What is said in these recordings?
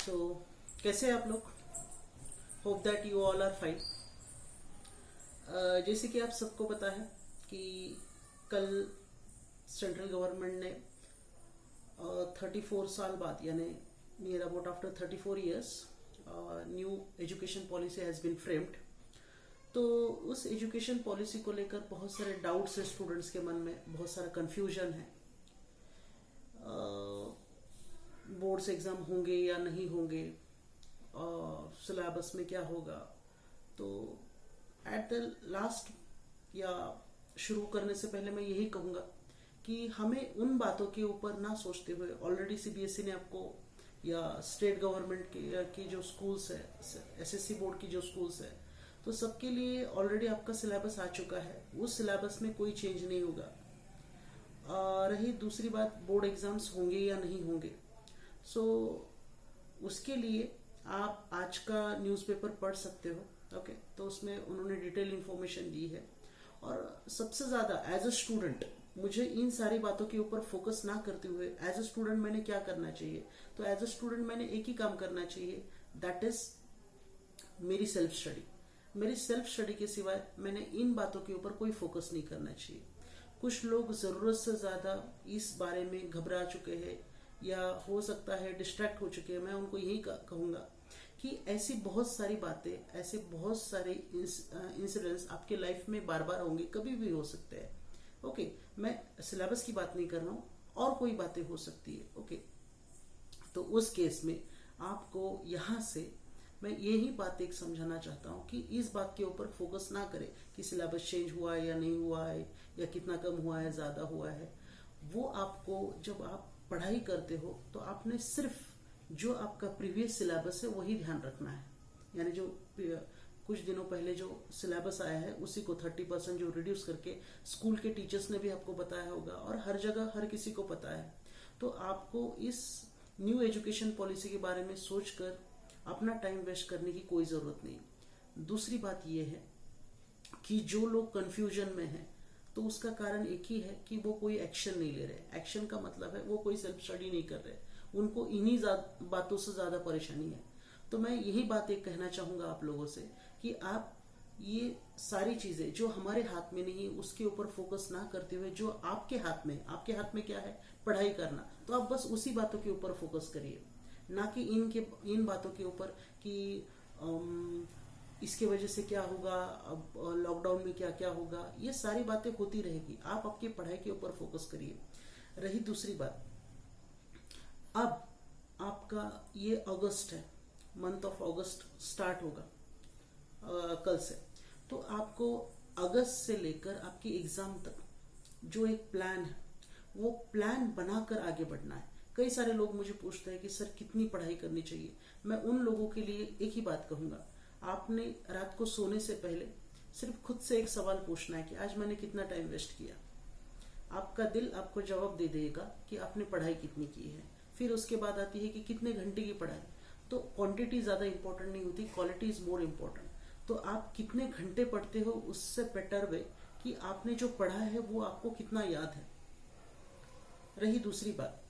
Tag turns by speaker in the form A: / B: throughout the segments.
A: सो कैसे हैं आप लोग? Hope that you all are fine. जैसे कि आप सबको पता है कि कल सेंट्रल गवर्नमेंट ने 34 साल बाद यानी near about after 34 years new education policy has been framed. तो उस एजुकेशन पॉलिसी को लेकर बहुत सारे डाउट्स है स्टूडेंट्स के मन में, बहुत सारा कन्फ्यूजन है। बोर्ड्स एग्ज़ाम होंगे या नहीं होंगे, सिलेबस में क्या होगा। तो एट द लास्ट या शुरू करने से पहले मैं यही कहूँगा कि हमें उन बातों के ऊपर ना सोचते हुए, ऑलरेडी सीबीएसई ने आपको या स्टेट गवर्नमेंट की जो स्कूल्स है, एसएससी बोर्ड की जो स्कूल्स है, तो सबके लिए ऑलरेडी आपका सिलेबस आ चुका है। उस सिलेबस में कोई चेंज नहीं होगा। रही दूसरी बात, बोर्ड एग्जाम्स होंगे या नहीं होंगे, सो उसके लिए आप आज का न्यूज़पेपर पढ़ सकते हो। ओके, तो उसमें उन्होंने डिटेल इन्फॉर्मेशन दी है। और सबसे ज़्यादा एज अ स्टूडेंट मुझे इन सारी बातों के ऊपर फोकस ना करते हुए एज अ स्टूडेंट मैंने क्या करना चाहिए, तो एज अ स्टूडेंट मैंने एक ही काम करना चाहिए, दैट इज मेरी सेल्फ स्टडी। मेरी सेल्फ स्टडी के सिवाय मैंने इन बातों के ऊपर कोई फोकस नहीं करना चाहिए। कुछ लोग ज़रूरत से ज़्यादा इस बारे में घबरा चुके हैं या हो सकता है डिस्ट्रैक्ट हो चुके हैं। मैं उनको यही कहूँगा कि ऐसी बहुत सारी बातें, ऐसे बहुत सारे इंसिडेंट्स आपके लाइफ में बार बार होंगे, कभी भी हो सकते हैं। ओके, मैं सिलेबस की बात नहीं कर रहा हूँ, और कोई बातें हो सकती है। ओके, तो उस केस में आपको यहाँ से मैं यही बात एक समझाना चाहता हूँ कि इस बात के ऊपर फोकस ना करें कि सिलेबस चेंज हुआ है या नहीं हुआ है, या कितना कम हुआ है, ज़्यादा हुआ है। वो आपको, जब आप पढ़ाई करते हो तो आपने सिर्फ जो आपका प्रीवियस सिलेबस है वही ध्यान रखना है। यानी जो कुछ दिनों पहले जो सिलेबस आया है उसी को 30% जो रिड्यूस करके स्कूल के टीचर्स ने भी आपको बताया होगा, और हर जगह हर किसी को पता है। तो आपको इस न्यू एजुकेशन पॉलिसी के बारे में सोचकर अपना टाइम वेस्ट करने की कोई ज़रूरत नहीं। दूसरी बात यह है कि जो लोग कन्फ्यूजन में हैं, तो उसका कारण एक ही है कि वो कोई एक्शन नहीं ले रहे। एक्शन का मतलब है वो कोई सेल्फ स्टडी नहीं कर रहे, उनको इन्हीं बातों से ज़्यादा परेशानी है। तो मैं यही बात एक कहना चाहूँगा आप लोगों से कि आप ये सारी चीज़ें जो हमारे हाथ में नहीं है उसके ऊपर फोकस ना करते हुए जो आपके हाथ में क्या है, पढ़ाई करना, तो आप बस उसी बातों के ऊपर फोकस करिए, ना कि इन बातों के ऊपर कि इसके वजह से क्या होगा, अब लॉकडाउन में क्या क्या होगा। ये सारी बातें होती रहेगी, आप आपकी पढ़ाई के ऊपर फोकस करिए। रही दूसरी बात, अब आपका ये अगस्त है, मंथ ऑफ अगस्त स्टार्ट होगा कल से। तो आपको अगस्त से लेकर आपकी एग्जाम तक जो एक प्लान है वो प्लान बनाकर आगे बढ़ना है। कई सारे लोग मुझे पूछते हैं कि सर कितनी पढ़ाई करनी चाहिए। मैं उन लोगों के लिए एक ही बात कहूँगा, आपने रात को सोने से पहले सिर्फ खुद से एक सवाल पूछना है कि आज मैंने कितना टाइम वेस्ट किया। आपका दिल आपको जवाब दे देगा कि आपने पढ़ाई कितनी की है। फिर उसके बाद आती है कि कितने घंटे की पढ़ाई। तो क्वांटिटी ज़्यादा इंपॉर्टेंट नहीं होती, क्वालिटी इज़ मोर इम्पोर्टेंट। तो आप कितने घंटे पढ़ते हो उससे बेटर वे कि आपने जो पढ़ा है वो आपको कितना याद है। रही दूसरी बात,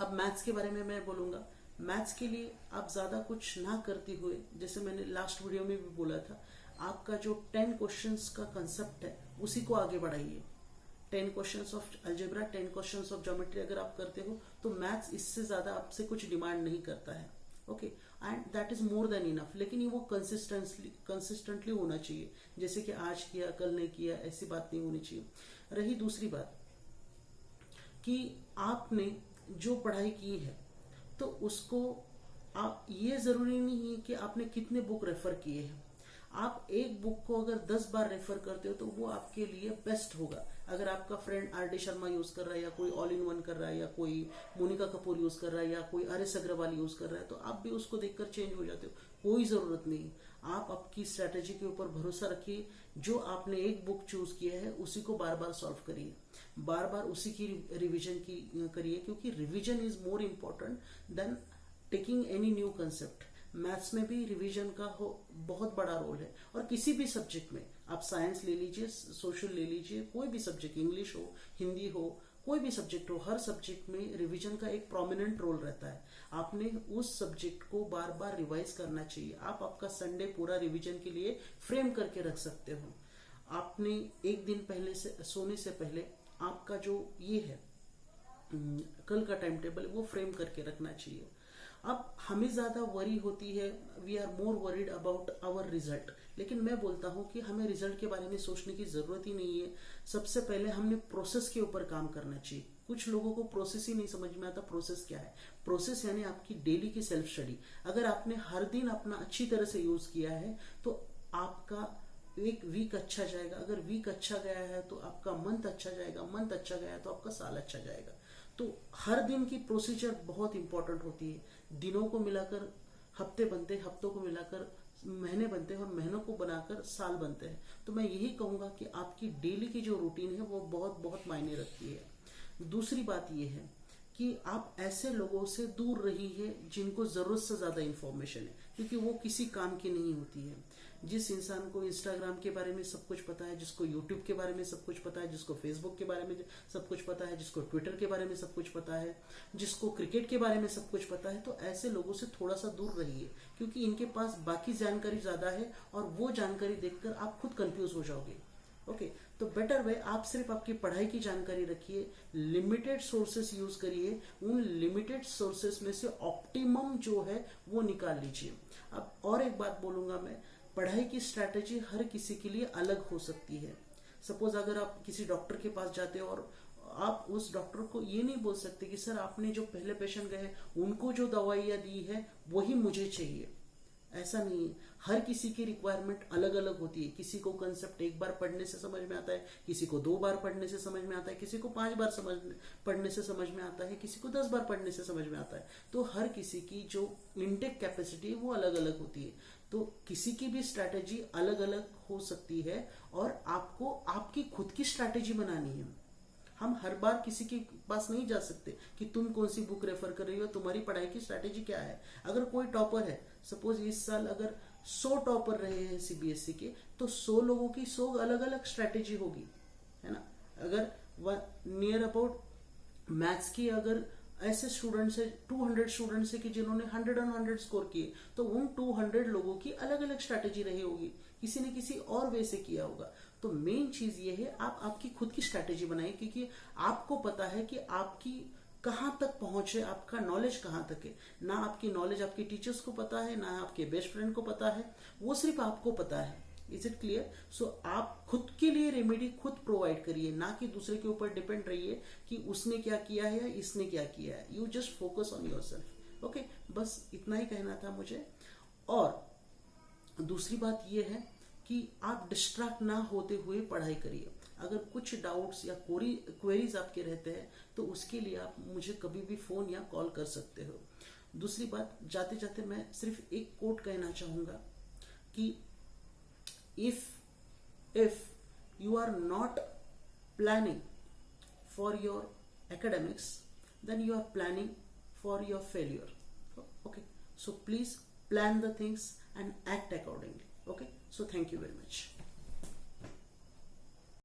A: अब मैथ्स के बारे में मैं बोलूँगा। मैथ्स के लिए आप ज़्यादा कुछ ना करते हुए, जैसे मैंने लास्ट वीडियो में भी बोला था, आपका जो 10 क्वेश्चंस का कंसेप्ट है उसी को आगे बढ़ाइए। 10 questions of algebra, 10 questions of geometry अगर आप करते हो तो मैथ्स इससे ज़्यादा आपसे कुछ डिमांड नहीं करता है। Okay, and that is more than enough. लेकिन ये वो कंसिस्टेंटली होना चाहिए, जैसे कि आज किया कल नहीं किया, ऐसी बात नहीं होनी चाहिए। रही दूसरी बात कि आपने जो पढ़ाई की है तो उसको आप, ये ज़रूरी नहीं है कि आपने कितने बुक रेफ़र किए हैं। आप एक बुक को अगर 10 बार रेफ़र करते हो तो वो आपके लिए बेस्ट होगा। अगर आपका फ्रेंड आर.डी. शर्मा यूज़ कर रहा है, या कोई ऑल इन वन कर रहा है, या कोई मोनिका कपूर यूज़ कर रहा है, या कोई आर.एस. अग्रवाल यूज़ कर रहा है, तो आप भी उसको देखकर चेंज हो जाते हो। कोई ज़रूरत नहीं। आप आपकी स्ट्रैटेजी के ऊपर भरोसा रखिए। जो आपने एक बुक चूज़ किया है उसी को बार बार सॉल्व करिए, बार बार उसी की रिविजन की करिए, क्योंकि revision is more important then taking any new concept. Maths में भी रिवीजन का बहुत बड़ा रोल है, और किसी भी सब्जेक्ट में, आप साइंस ले लीजिए, सोशल ले लीजिए, कोई भी सब्जेक्ट, इंग्लिश हो, हिंदी हो, कोई भी सब्जेक्ट हो, हर सब्जेक्ट में रिवीजन का एक प्रोमिनेंट रोल रहता है। आपने उस सब्जेक्ट को बार बार रिवाइज करना चाहिए। आप आपका संडे पूरा रिवीजन के लिए फ्रेम करके रख सकते हो। आपने एक दिन पहले से सोने से पहले आपका जो ये है कल का टाइम टेबल वो फ्रेम करके रखना चाहिए। अब हमें ज्यादा वरी होती है, we are more worried about our result, लेकिन मैं बोलता हूं कि हमें रिजल्ट के बारे में सोचने की जरूरत ही नहीं है। सबसे पहले हमने प्रोसेस के ऊपर काम करना चाहिए। कुछ लोगों को प्रोसेस ही नहीं समझ में आता। प्रोसेस क्या है? प्रोसेस यानी आपकी डेली की सेल्फ स्टडी। अगर आपने हर दिन अपना अच्छी तरह से यूज किया है तो आपका एक वीक अच्छा जाएगा। अगर वीक अच्छा गया है तो आपका मंथ अच्छा जाएगा, मंथ अच्छा गया है तो आपका साल अच्छा जाएगा। तो हर दिन की प्रोसीजर बहुत इंपॉर्टेंट होती है। दिनों को मिलाकर हफ्ते बनते हैं, हफ्तों को मिलाकर महीने बनते हैं और महीनों को बनाकर साल बनते हैं। तो मैं यही कहूंगा कि आपकी डेली की जो रूटीन है वो बहुत बहुत मायने रखती है। दूसरी बात यह है कि आप ऐसे लोगों से दूर रहिए जिनको जरूरत से ज्यादा इंफॉर्मेशन है, क्योंकि वो किसी काम की नहीं होती है। जिस इंसान को इंस्टाग्राम के बारे में सब कुछ पता है, जिसको यूट्यूब के बारे में सब कुछ पता है, जिसको फेसबुक के बारे में सब कुछ पता है, जिसको ट्विटर के बारे में सब कुछ पता है, जिसको क्रिकेट के बारे में सब कुछ पता है, तो ऐसे लोगों से थोड़ा सा दूर रहिए, क्योंकि इनके पास बाकी जानकारी ज्यादा है और वो जानकारी देखकर आप खुद कंफ्यूज हो जाओगे। ओके, तो बेटर वे आप सिर्फ आपकी पढ़ाई की जानकारी रखिए, लिमिटेड सोर्सेस यूज करिए, उन लिमिटेड सोर्सेस में से ऑप्टिमम जो है वो निकाल लीजिए। अब और एक बात बोलूंगा मैं, पढ़ाई की स्ट्रैटेजी हर किसी के लिए अलग हो सकती है। सपोज अगर आप किसी डॉक्टर के पास जाते हो और आप उस डॉक्टर को ये नहीं बोल सकते कि सर आपने जो पहले पेशेंट गए उनको जो दवाइयाँ दी है वही मुझे चाहिए। ऐसा नहीं है, हर किसी की रिक्वायरमेंट अलग अलग होती है। किसी को कंसेप्ट एक बार पढ़ने से समझ में आता है, किसी को 2 बार पढ़ने से समझ में आता है, किसी को 5 बार पढ़ने से समझ में आता है, किसी को 10 बार पढ़ने से समझ में आता है। तो हर किसी की जो इनटेक कैपेसिटी है वो अलग अलग होती है। तो किसी की भी स्ट्रैटेजी अलग अलग हो सकती है और आपको आपकी खुद की स्ट्रैटेजी बनानी है। हम हर बार किसी के पास नहीं जा सकते कि तुम कौन सी बुक रेफर कर रही हो, तुम्हारी पढ़ाई की स्ट्रैटेजी क्या है। अगर कोई टॉपर है, सपोज इस साल अगर 100 टॉपर रहे हैं सीबीएसई के, तो 100 लोगों की 100 अलग अलग स्ट्रैटेजी होगी, है ना। अगर नियर अबाउट मैथ्स की अगर ऐसे स्टूडेंट्स है 200 स्टूडेंट्स है कि जिन्होंने 100 on 100 स्कोर किए, तो उन 200 लोगों की अलग अलग स्ट्रैटेजी रही होगी, किसी ने किसी और वे से किया होगा। तो मेन चीज ये है आप आपकी खुद की स्ट्रैटेजी बनाइए, क्योंकि आपको पता है कि आपकी कहां तक पहुंच है, आपका नॉलेज कहां तक है। ना आपकी नॉलेज आपके टीचर्स को पता है, ना आपके बेस्ट फ्रेंड को पता है, वो सिर्फ आपको पता है। Is it clear? सो आप खुद के लिए रेमेडी खुद प्रोवाइड करिए, ना कि दूसरे के ऊपर डिपेंड रहिए कि उसने क्या किया है या इसने क्या किया है। You just focus on yourself. Okay, बस इतना ही कहना था मुझे। और दूसरी बात यह है कि आप डिस्ट्रैक्ट ना होते हुए पढ़ाई करिए। अगर कुछ डाउट्स या क्वेरीज आपके रहते हैं तो उसके लिए आप मुझे कभी भी फोन या कॉल कर सकते हो। दूसरी बात, जाते जाते मैं सिर्फ एक कोट कहना चाहूंगा कि if you are not planning for your academics, then you are planning for your failure. Okay, so please plan the things and act accordingly. Okay, so thank you very much.